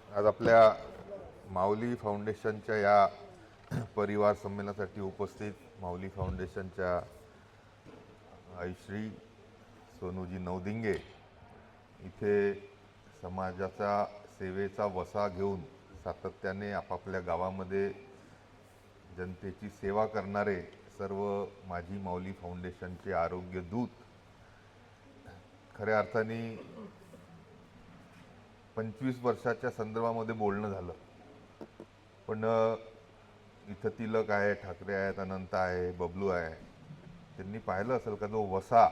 आज आपल्या माऊली फाउंडेशनच्या या परिवार संमेलनासाठी उपस्थित माऊली फाउंडेशनच्या आईश्री सोनूजी नवदिंगे इथे समाजाचा सेवेचा वसा घेऊन सातत्याने आपापल्या गावामध्ये जनतेची सेवा करणारे सर्व माझी माऊली फाउंडेशनचे आरोग्य दूत खऱ्या अर्थाने 25 वर्षाच्या संदर्भामध्ये बोलणं झालं. पण इथं तिलक आहे, ठाकरे आहेत, अनंत आहे, बबलू आहे. त्यांनी पाहिलं असेल का जो वसा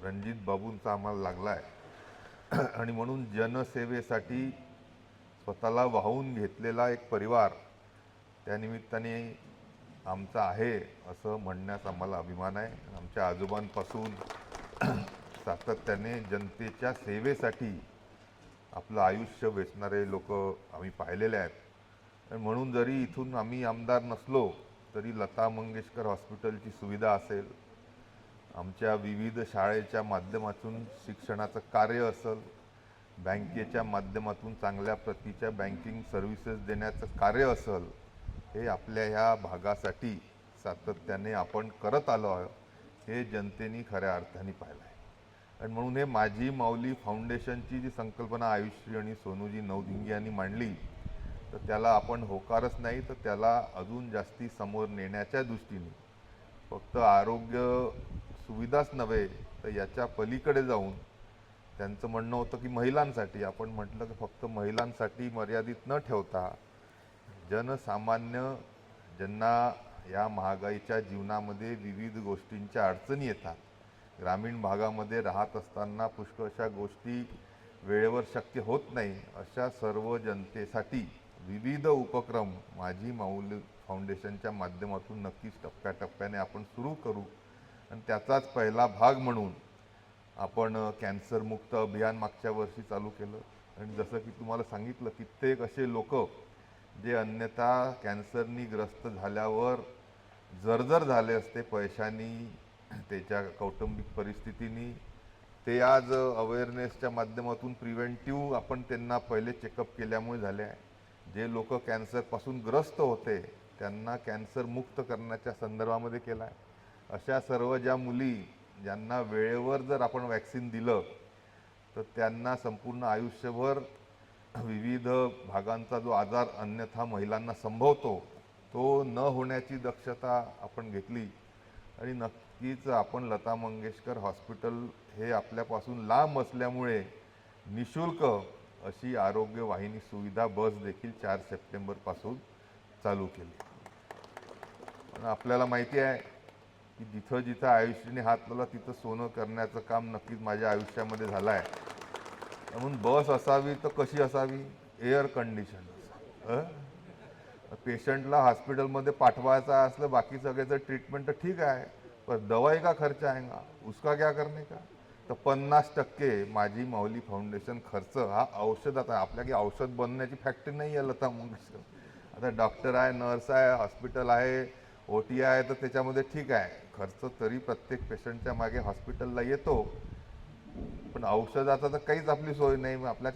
रणजित बाबूंचा आम्हाला लागला आहे आणि म्हणून जनसेवेसाठी स्वतःला वाहून घेतलेला एक परिवार त्यानिमित्ताने आमचा आहे असं म्हणण्यास आम्हाला अभिमान आहे. आमच्या आजोबांपासून सातत्याने जनतेच्या सेवेसाठी आपलं आयुष्य वेचणारे लोक आम्ही पाहिलेले आहेत. आणि म्हणून जरी इथून आम्ही आमदार नसलो तरी लता मंगेशकर हॉस्पिटलची सुविधा असेल, आमच्या विविध शाळेच्या माध्यमातून शिक्षणाचं कार्य असेल, बँकेच्या माध्यमातून चांगल्या प्रतीच्या बँकिंग सर्व्हिसेस देण्याचं कार्य असेल, हे आपल्या ह्या भागासाठी सातत्याने आपण करत आलो आहोत हे जनतेने खऱ्या अर्थाने पाहिलं आहे. आणि म्हणून हे माझी माऊली फाउंडेशनची जी संकल्पना आयुश्री आणि सोनूजी नवदिंगे यांनी मांडली तर त्याला आपण होकारच नाही तर त्याला अजून जास्ती समोर नेण्याच्या दृष्टीने फक्त आरोग्य सुविधाच नव्हे तर याच्या पलीकडे जाऊन त्यांचं म्हणणं होतं की महिलांसाठी, आपण म्हटलं की फक्त महिलांसाठी मर्यादित न ठेवता जनसामान्य ज्यांना या महागाईच्या जीवनामध्ये विविध गोष्टींच्या अडचणी येतात, ग्रामीण भागामध्ये राहत असताना पुष्कळशा गोष्टी वेळेवर शक्य होत नाही, अशा सर्व जनतेसाठी विविध उपक्रम माझी माऊली फाउंडेशनच्या माध्यमातून नक्कीच टप्प्याटप्प्याने आपण सुरू करू. आणि त्याचाच पहिला भाग म्हणून आपण कॅन्सरमुक्त अभियान मागच्या वर्षी चालू केलं. आणि जसं की तुम्हाला सांगितलं कित्येक असे लोक जे अन्यथा कॅन्सरनी ग्रस्त झाल्यावर जर्जर झाले असते पैशांनी, त्याच्या कौटुंबिक परिस्थितीनी, ते आज अवेअरनेसच्या माध्यमातून प्रिव्हेंटिव्ह आपण त्यांना पहिले चेकअप केल्यामुळे झाले आहे. जे लोक कॅन्सरपासून ग्रस्त होते त्यांना कॅन्सर मुक्त करण्याच्या संदर्भामध्ये केला आहे. अशा सर्व ज्या मुली ज्यांना वेळेवर जर आपण वॅक्सिन दिलं तर त्यांना संपूर्ण आयुष्यभर विविध भागांचा जो आजार अन्यथा महिलांना संभवतो तो न होण्याची दक्षता आपण घेतली. आणि नक्कीच आपण लता मंगेशकर हॉस्पिटल हे आपल्यापासून लांब असल्यामुळे निशुल्क अशी आरोग्य वाहिनी सुविधा बस देखील 4 सप्टेंबरपासून चालू केली. पण आपल्याला माहिती आहे की जिथं जिथं आयुष्याने हात लावला तिथं सोनं करण्याचं काम नक्कीच माझ्या आयुष्यामध्ये झालं आहे. म्हणून बस असावी तर कशी असावी, एअर कंडिशन. पेशंटला हॉस्पिटलमध्ये पाठवायचा असलं बाकी सगळ्याचं ट्रीटमेंट तर ठीक आहे, पण दवाई का खर्च आएगा, उसका क्या करने का. तर 50% माझी माऊली फाउंडेशन खर्च हा औषधात आहे. आपल्या की औषध बनण्याची फॅक्टरी नाही आहे लता मंगेशकर. आता डॉक्टर आहे, नर्स आहे, हॉस्पिटल आहे, OT आहे, तर त्याच्यामध्ये ठीक आहे खर्च तरी प्रत्येक पेशंटच्या मागे हॉस्पिटलला येतो, पण औषधाचा तर काहीच आपली सोय नाही. आपल्या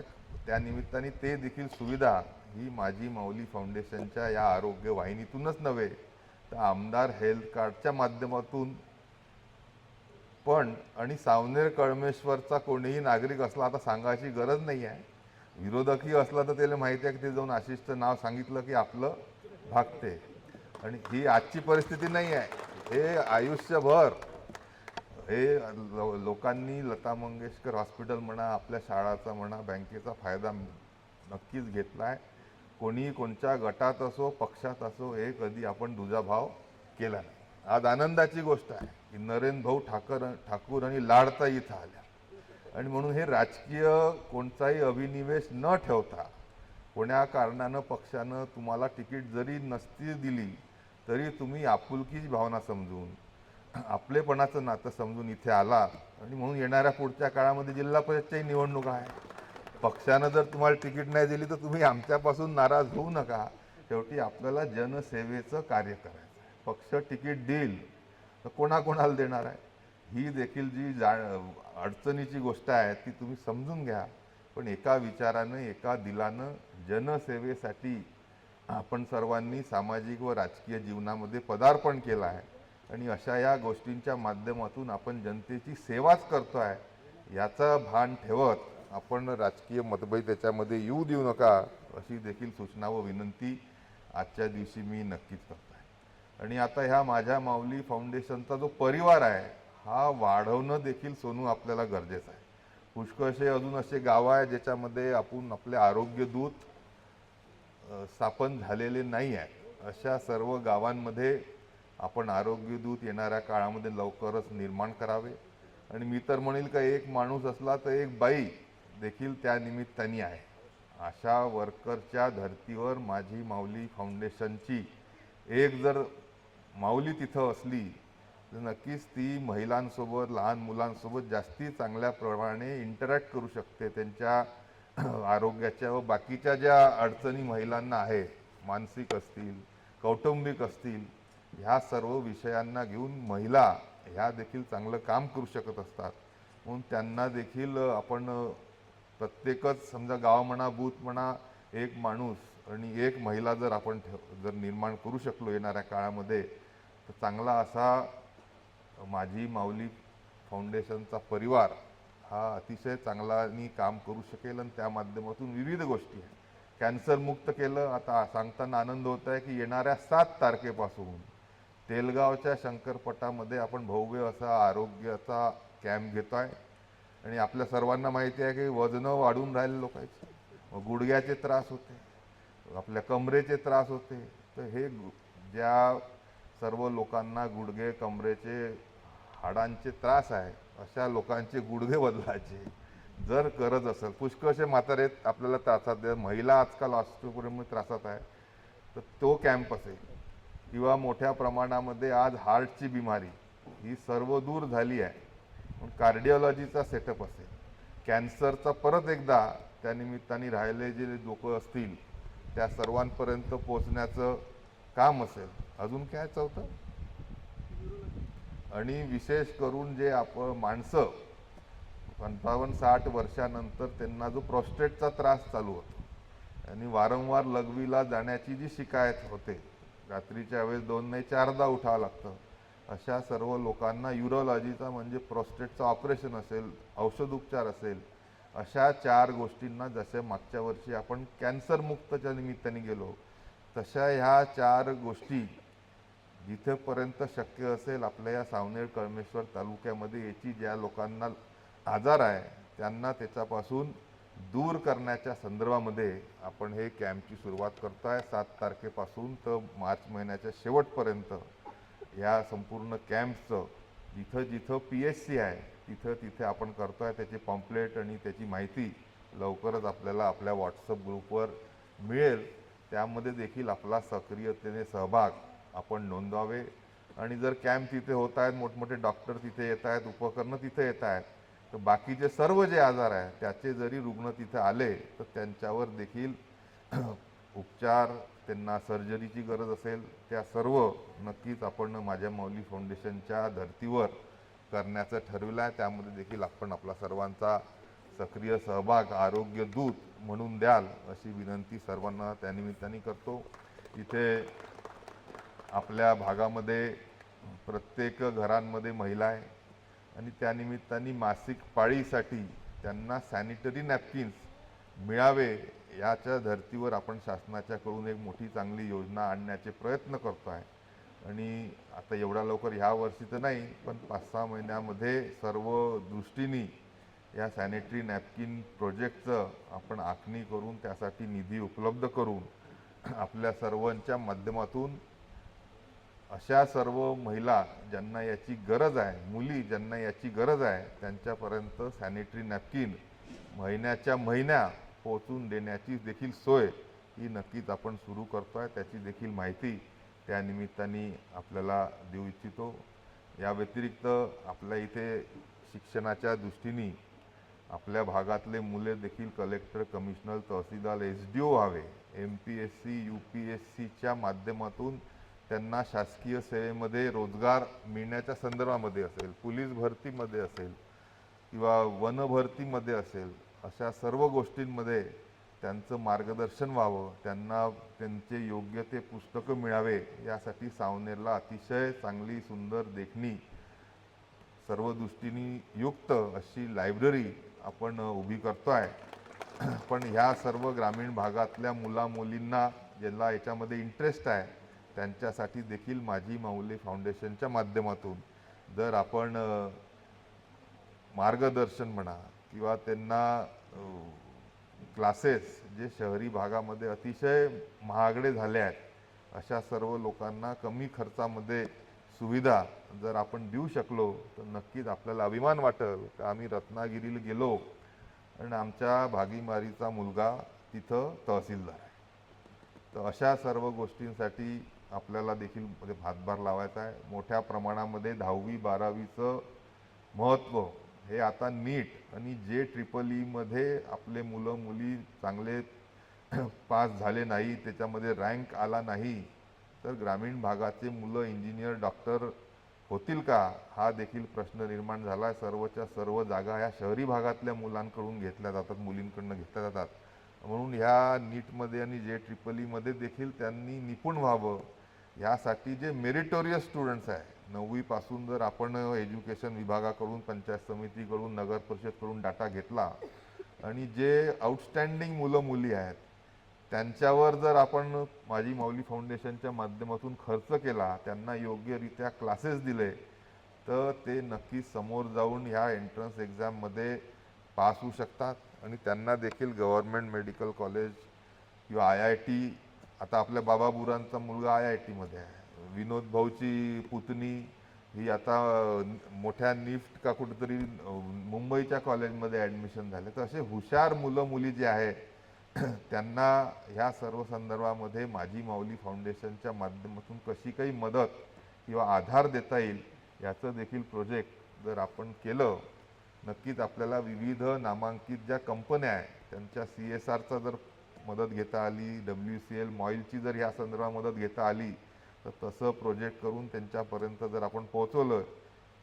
त्या निमित्ताने ते देखील सुविधा ही माझी माऊली फाउंडेशनच्या या आरोग्य वाहिनीतूनच नव्हे तर आमदार हेल्थ कार्डच्या माध्यमातून पण. आणि सावनेर कळमेश्वरचा कोणीही नागरिक असला, आता सांगायची गरज नाही आहे, विरोधकही असला तर त्याला माहिती आहे की ते जाऊन आशिषचं नाव सांगितलं की आपलं भागते. आणि ही आजची परिस्थिती नाही आहे, हे आयुष्यभर हे लोकांनी लता मंगेशकर हॉस्पिटल म्हणा, आपल्या शाळाचा म्हणा, बँकेचा फायदा नक्कीच घेतला आहे. कोणी कोणत्या गटात असो, पक्षात असो, हे कधी आपण दुजाभाव केला नाही. आज आनंदाची गोष्ट आहे की नरेंद्र भाऊ ठाकूर आणि लाडता इथं आल्या. आणि म्हणून हे राजकीय कोणताही अभिनिवेश न ठेवता कोण्या कारणानं पक्षानं तुम्हाला तिकीट जरी नसती दिली तरी तुम्ही आपुलकीची भावना समजून आपलेपणाचं नातं समजून इथे आला. आणि म्हणून येणाऱ्या पुढच्या काळामध्ये जिल्हा परिषदच्याही निवडणूक आहे. पक्षानं जर तुम्हाला तिकीट नाही दिली तर तुम्ही आमच्यापासून नाराज होऊ नका. शेवटी आपल्याला जनसेवेचं कार्य करायचं आहे. पक्ष तिकीट देईल तर कोणाकोणाला देणार आहे ही देखील जी अडचणीची गोष्ट आहे ती तुम्ही समजून घ्या. पण एका विचारानं, एका दिलानं जनसेवेसाठी आपण सर्वांनी सामाजिक व राजकीय जीवनामध्ये पदार्पण केलं आहे आणि अशा या गोष्टींच्या माध्यमातून आपण जनतेची सेवाच करतो आहे याचा भान ठेवत आपण राजकीय मतभेद त्याच्यामध्ये येऊ देऊ नका अशी देखील सूचना व विनंती आजच्या दिवशी मी नक्कीच करतो आहे. आणि आता ह्या माझ्या माऊली फाउंडेशनचा जो परिवार आहे हा वाढवणं देखील सोनू आपल्याला गरजेचं आहे. पुष्कळसे अजून असे गाव आहे ज्याच्यामध्ये आपण आपले आरोग्य दूत स्थापन झालेले नाही आहे. अशा सर्व गावांमध्ये आपण आरोग्य दूत येणाऱ्या काळामध्ये लवकरच निर्माण करावे. आणि मी तर म्हणेल का एक माणूस असला तर एक बाई देखील त्या निमित्ताने आहे. अशा वर्करच्या धर्तीवर माझी माऊली फाउंडेशनची एक जर माऊली तिथं असली तर नक्कीच ती महिलांसोबत लहान मुलांसोबत जास्ती चांगल्या प्रमाणे इंटरॅक्ट करू शकते. त्यांच्या आरोग्याच्या व बाकीच्या ज्या अडचणी महिलांना आहे मानसिक असतील कौटुंबिक असतील ह्या सर्व विषयांना घेऊन महिला ह्या देखील चांगलं काम करू शकत असतात. म्हणून त्यांना देखील आपण प्रत्येकच समजा गाव म्हणा बूथ म्हणा एक माणूस आणि एक महिला जर आपण जर निर्माण करू शकलो येणाऱ्या काळामध्ये तर चांगला असा माझी माऊली फाउंडेशनचा परिवार हा अतिशय चांगलानी काम करू शकेल. आणि त्या माध्यमातून विविध गोष्टी आहेत. कॅन्सर मुक्त केलं. आता सांगताना आनंद होत आहे की येणाऱ्या 7 तारखेपासून तेलगावच्या शंकरपटामध्ये आपण भव्य असा आरोग्याचा कॅम्प घेतो आहे. आणि आपल्या सर्वांना माहिती आहे की वजनं वाढून राहिले लोकांचे, गुडघ्याचे त्रास होते, आपल्या कमरेचे त्रास होते. तर हे ज्या सर्व लोकांना गुडघे कमरेचे हाडांचे त्रास आहे अशा लोकांचे गुडघे बदलायचे जर गरज असेल, पुष्कळसे म्हातारे आपल्याला त्रासात महिला आजकाल ऑस्टिओपोरोसिसमुळे त्रासात आहे तर तो कॅम्प असेल किंवा मोठ्या प्रमाणामध्ये आज हार्टची बिमारी ही सर्व दूर झाली आहे कार्डिओलॉजीचा सेटअप असेल, कॅन्सरचा परत एकदा त्या निमित्ताने राहिले जे लोक असतील त्या सर्वांपर्यंत पोहोचण्याचं काम असेल. अजून काय चौथं आणि विशेष करून जे आपण माणसं 55-60 वर्षानंतर त्यांना जो प्रोस्टेटचा त्रास चालू होतो आणि वारंवार लघवीला जाण्याची जी शिकायत होते, रात्रीच्या वेळेस 2 नाही 4दा उठावं लागतं, अशा सर्व लोकांना युरोलॉजीचा म्हणजे प्रोस्टेटचं ऑपरेशन असेल, औषधोपचार असेल, अशा 4 गोष्टींना जसे मागच्या वर्षी आपण कॅन्सर मुक्तच्या निमित्ताने गेलो तशा ह्या 4 गोष्टी जिथेपर्यंत शक्य असेल आपल्या या सावनेर कळमेश्वर तालुक्यामध्ये याची ज्या लोकांना आजार आहे त्यांना त्याच्यापासून दूर करण्याच्या संदर्भामध्ये आपण हे कॅम्पची सुरुवात करतो आहे. 7 तारखेपासून तर मार्च महिन्याच्या शेवटपर्यंत या संपूर्ण कॅम्पचं जिथं जिथं PHC आहे तिथं तिथे आपण करतो आहे. त्याची पॉम्पलेट आणि त्याची माहिती लवकरच आपल्याला आपल्या व्हॉट्सअप ग्रुपवर मिळेल. त्यामध्ये देखील आपला सक्रियतेने सहभाग आपण नोंदवावे. आणि जर कॅम्प तिथे होत आहेत, मोठमोठे डॉक्टर तिथे येत आहेत, उपकरणं तिथे येत आहेत, तर बाकीचे सर्व जे आजार आहेत त्याचे जरी रुग्ण तिथे आले तर त्यांच्यावर देखील उपचार, त्यांना सर्जरीची गरज असेल त्या सर्व नक्कीच आपण माझ्या माऊली फाउंडेशनच्या धर्तीवर करण्याचं ठरविलं आहे. त्यामध्ये देखील आपण आपला सर्वांचा सक्रिय सहभाग आरोग्य दूत म्हणून द्याल अशी विनंती सर्वांना त्यानिमित्ताने करतो. इथे आपल्या भागामध्ये प्रत्येक घरांमध्ये महिला आहे आणि त्यानिमित्ताने मासिक पाळीसाठी त्यांना सॅनिटरी नॅपकिन्स मिळावे याच्या धर्तीवर आपण शासनाच्याकडून एक मोठी चांगली योजना आणण्याचे प्रयत्न करतो आहे. आणि आता एवढ्या लवकर ह्या वर्षी तर नाही पण 5-6 महिन्यामध्ये सर्व दृष्टीने या सॅनिटरी नॅपकिन प्रोजेक्टचं आपण आखणी करून त्यासाठी निधी उपलब्ध करून आपल्या सर्वांच्या माध्यमातून अशा सर्व महिला ज्यांना याची गरज आहे, मुली ज्यांना याची गरज आहे त्यांच्यापर्यंत सॅनिटरी नॅपकिन महिन्याच्या महिन्या पोहोचून देण्याची देखील सोय ही नक्कीच आपण सुरू करतो आहे. त्याची देखील माहिती त्या निमित्ताने आपल्याला देऊ इच्छितो. या व्यतिरिक्त आपल्या इथे शिक्षणाच्या दृष्टीने आपल्या भागातले मुले देखील कलेक्टर, कमिशनर, तहसीलदार, SDO व्हावे. MPSC UPSCच्या माध्यमातून त्यांना शासकीय सेवेमध्ये रोजगार मिळण्याच्या संदर्भामध्ये असेल, पोलीस भरतीमध्ये असेल किंवा वन भरतीमध्ये असेल, अशा सर्व गोष्टींमध्ये त्यांचं मार्गदर्शन व्हावं, त्यांना त्यांचे योग्य ते पुस्तकं मिळावे, यासाठी सावनेरला अतिशय चांगली सुंदर देखणी सर्व दृष्टींनी युक्त अशी लायब्ररी आपण उभी करतोय. पण ह्या सर्व ग्रामीण भागातल्या मुलामुलींना ज्यांना याच्यामध्ये इंटरेस्ट आहे त्यांच्यासाठी देखील माझी माऊली फाउंडेशनच्या माध्यमातून जर आपण मार्गदर्शन म्हणा किंवा त्यांना क्लासेस जे शहरी भागामध्ये अतिशय महागडे झाले आहेत अशा सर्व लोकांना कमी खर्चामध्ये सुविधा जर आपण देऊ शकलो तर नक्कीच आपल्याला अभिमान वाटेल का आम्ही रत्नागिरीला गेलो आणि आमच्या भागीमारीचा मुलगा तिथं तहसीलदार आहे. तर अशा सर्व गोष्टींसाठी आपल्याला देखील हातभार लावायचा आहे. मोठ्या प्रमाणामध्ये 10वी 12वीचं महत्त्व हे आता नीट आणि JEEE आपले मुलं मुली चांगले पास झाले नाही, त्याच्यामध्ये रँक आला नाही तर ग्रामीण भागाचे मुलं इंजिनियर डॉक्टर होतील का, हा देखील प्रश्न निर्माण झाला. सर्वच्या सर्व जागा ह्या शहरी भागातल्या मुलांकडून घेतल्या जातात, मुलींकडून घेतल्या जातात. म्हणून ह्या नीटमध्ये आणि JEEE देखील त्यांनी निपुण व्हावं यासाठी जे मेरिटोरियस स्टुडंट्स आहे 9वी पासून जर आपण एज्युकेशन विभागाकडून, पंचायत समितीकडून, नगर परिषदकडून डाटा घेतला आणि जे आउटस्टँडिंग मुलं मुली आहेत त्यांच्यावर जर आपण माझी माऊली फाउंडेशनच्या माध्यमातून खर्च केला, त्यांना योग्यरित्या क्लासेस दिले तर ते नक्कीच समोर जाऊन ह्या एंट्रन्स एक्झाममध्ये पास होऊ शकतात आणि त्यांना देखील गव्हर्नमेंट मेडिकल कॉलेज किंवा IIT, आता आपल्या बाबाबुरांचा मुलगा IITमध्ये आहे, विनोद भाऊची पुतणी ही आता मोठ्या निफ्ट का कुठेतरी मुंबईच्या कॉलेजमध्ये ॲडमिशन झाले. तर असे हुशार मुलं मुली जे आहे त्यांना ह्या सर्व संदर्भामध्ये माझी माऊली फाउंडेशनच्या माध्यमातून कशी काही मदत किंवा आधार देता येईल याचं देखील प्रोजेक्ट जर आपण केलं नक्कीच आपल्याला विविध नामांकित ज्या कंपन्या आहेत त्यांच्या CSRचा जर मदत घेता आली, WCL मॉईलची जर ह्या संदर्भात मदत घेता आली तर तसं प्रोजेक्ट करून त्यांच्यापर्यंत जर आपण पोहोचवलं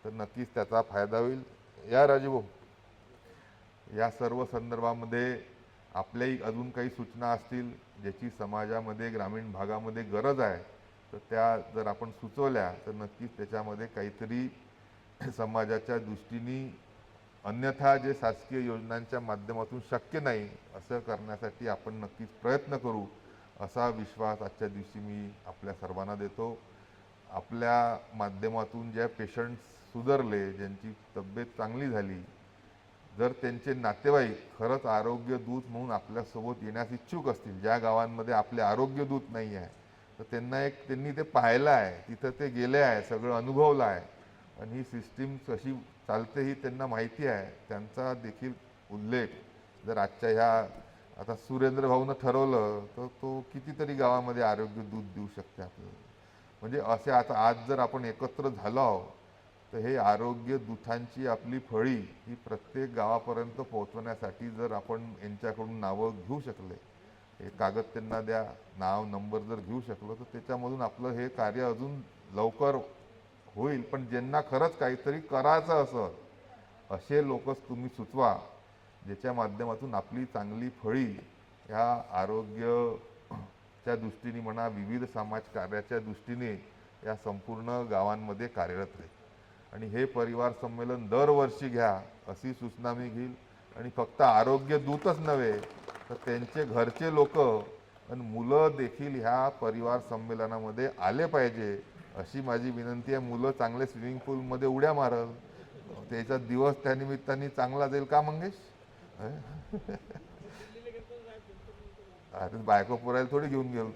तर नक्कीच त्याचा फायदा होईल. या राजूभाऊ, या सर्व संदर्भामध्ये आपल्याही अजून काही सूचना असतील ज्याची समाजामध्ये ग्रामीण भागामध्ये गरज आहे तर त्या जर आपण सुचवल्या तर नक्कीच त्याच्यामध्ये काहीतरी समाजाच्या दृष्टीने अन्यथा जे शासकीय योजनांच्या माध्यमातून शक्य नाही असं करण्यासाठी आपण नक्कीच प्रयत्न करू असा विश्वास आजच्या दिवशी मी आपल्या सर्वांना देतो. आपल्या माध्यमातून ज्या पेशंट्स सुधारले, ज्यांची तब्येत चांगली झाली, जर त्यांचे नातेवाईक खरंच आरोग्य दूत म्हणून आपल्यासोबत येण्यास इच्छुक असतील, ज्या गावांमध्ये आपले आरोग्य दूत नाही आहे तर त्यांनी ते पाहिलं आहे, तिथं ते गेले आहे, सगळं अनुभवलं आहे आणि ही सिस्टीम कशी चालते ही त्यांना माहिती आहे, त्यांचा देखील उल्लेख जर आजच्या ह्या आता सुरेंद्र भाऊनं ठरवलं तर तो कितीतरी गावामध्ये आरोग्य दूत देऊ शकते आपल्याला. म्हणजे असे आता आज जर आपण एकत्र झालो आहोत तर हे आरोग्य दूतांची आपली फळी ही प्रत्येक गावापर्यंत पोहोचवण्यासाठी जर आपण यांच्याकडून नावं घेऊ शकले, हे कागद त्यांना द्या, नाव नंबर जर घेऊ शकलो तर त्याच्यामधून आपलं हे कार्य अजून लवकर होईल. पण ज्यांना खरंच काहीतरी करायचं असं असे लोकच तुम्ही सुचवा ज्याच्या माध्यमातून आपली चांगली फळी ह्या आरोग्याच्या दृष्टीने म्हणा, विविध समाजकार्याच्या दृष्टीने या संपूर्ण गावांमध्ये कार्यरत राहील. आणि हे परिवार संमेलन दरवर्षी घ्या अशी सूचना मी घेईल. आणि फक्त आरोग्य दूतच नव्हे तर त्यांचे घरचे लोक आणि मुलं देखील ह्या परिवार संमेलनामध्ये आले पाहिजे अशी माझी विनंती आहे. मुलं चांगले स्विमिंग पूलमध्ये उड्या मारल, त्याचा दिवस त्यानिमित्ताने चांगला जाईल का मंगेश? अरे बायको पुरायला थोडी घेऊन गेलो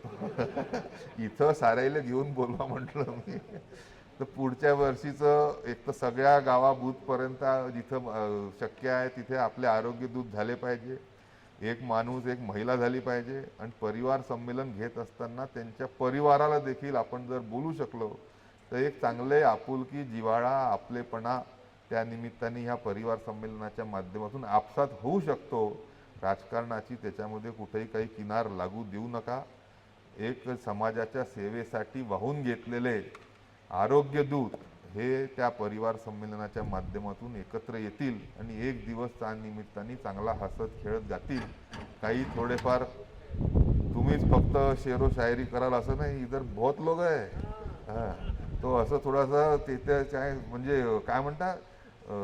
इथं सारायला घेऊन बोलवा म्हटलं मी. तर पुढच्या वर्षीचं एक तर सगळ्या गावाबूथपर्यंत जिथं शक्य आहे तिथे आपले आरोग्य दूत झाले पाहिजे, एक माणूस एक महिला झाली पाहिजे. आणि परिवार संमेलन घेत असताना त्यांच्या परिवाराला देखील आपण जर बोलू शकलो तर एक चांगले आपुलकी, जिव्हाळा, आपलेपणा त्या निमित्ताने ह्या परिवार संमेलनाच्या माध्यमातून आपसात होऊ शकतो. राजकारणाची त्याच्यामध्ये कुठेही काही किनार लागू देऊ नका. एक समाजाच्या सेवेसाठी वाहून घेतलेले आरोग्य दूत हे त्या परिवार संमेलनाच्या माध्यमातून एकत्र येतील आणि एक दिवस त्या निमित्ताने चांगला हसत खेळत जातील. काही थोडेफार तुम्हीच फक्त शेरो शायरी कराल असं नाही, इतर बहुत लोक आहे. हां, तो असं थोडासा तिथे काय म्हणजे काय म्हणता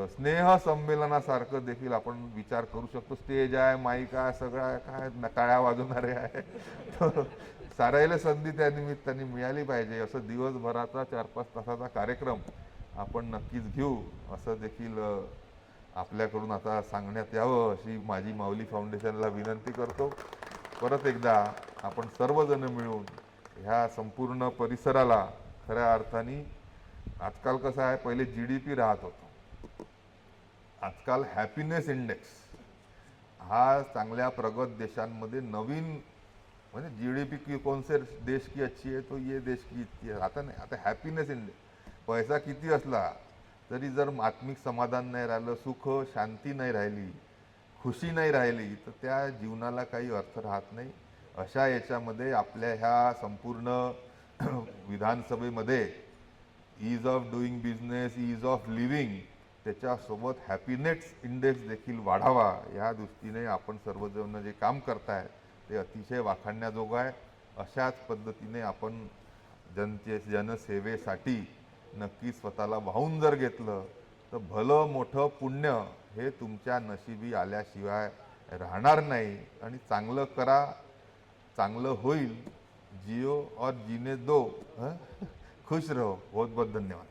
स्नेह संमेलनासारखं देखील आपण विचार करू शकतो. स्टेज आहे, माईक आहे, सगळं आहे, काय टाळ्या वाजवणारे आहे. सारायला संधी त्या निमित्ताने मिळाली पाहिजे. असं दिवसभराचा 4-5 तासाचा कार्यक्रम आपण नक्कीच घेऊ असं देखील आपल्याकडून आता सांगण्यात यावं अशी माझी माऊली फाउंडेशनला विनंती करतो. परत एकदा आपण सर्वजण मिळून ह्या संपूर्ण परिसराला खऱ्या अर्थाने आजकाल कसं आहे, पहिले GDP राहत होतो, आजकाल हॅपीनेस इंडेक्स हा चांगल्या प्रगत देशांमध्ये नवीन म्हणजे GDP की कौन से देश की अच्छी है तो ये देश की इतकी आहे आता नाही. आता हॅपीनेस इंडेक्स पैसा किती असला तरी जर आत्मिक समाधान नाही राहिलं, सुख शांती नाही राहिली, खुशी नाही राहिली तर त्या जीवनाला काही अर्थ राहत नाही. अशा याच्यामध्ये आपल्या ह्या संपूर्ण विधानसभेमध्ये ease of doing business, ease of living त्याच्यासोबत हॅपीनेस इंडेक्स देखील वाढावा या दृष्टीने आपण सर्वजण जे काम करताय ते अतिशय वाखाणण्याजोगं आहे. अशाच पद्धतीने आपण जनसेवेसाठी नक्की स्वतःला वाहून जर घेतलं तर भलं मोठं पुण्य हे तुमच्या नशिबी आल्याशिवाय राहणार नाही. आणि चांगलं करा, चांगलं होईल. जियो और जीने दो. खुश रहो. बहुत बहुत धन्यवाद.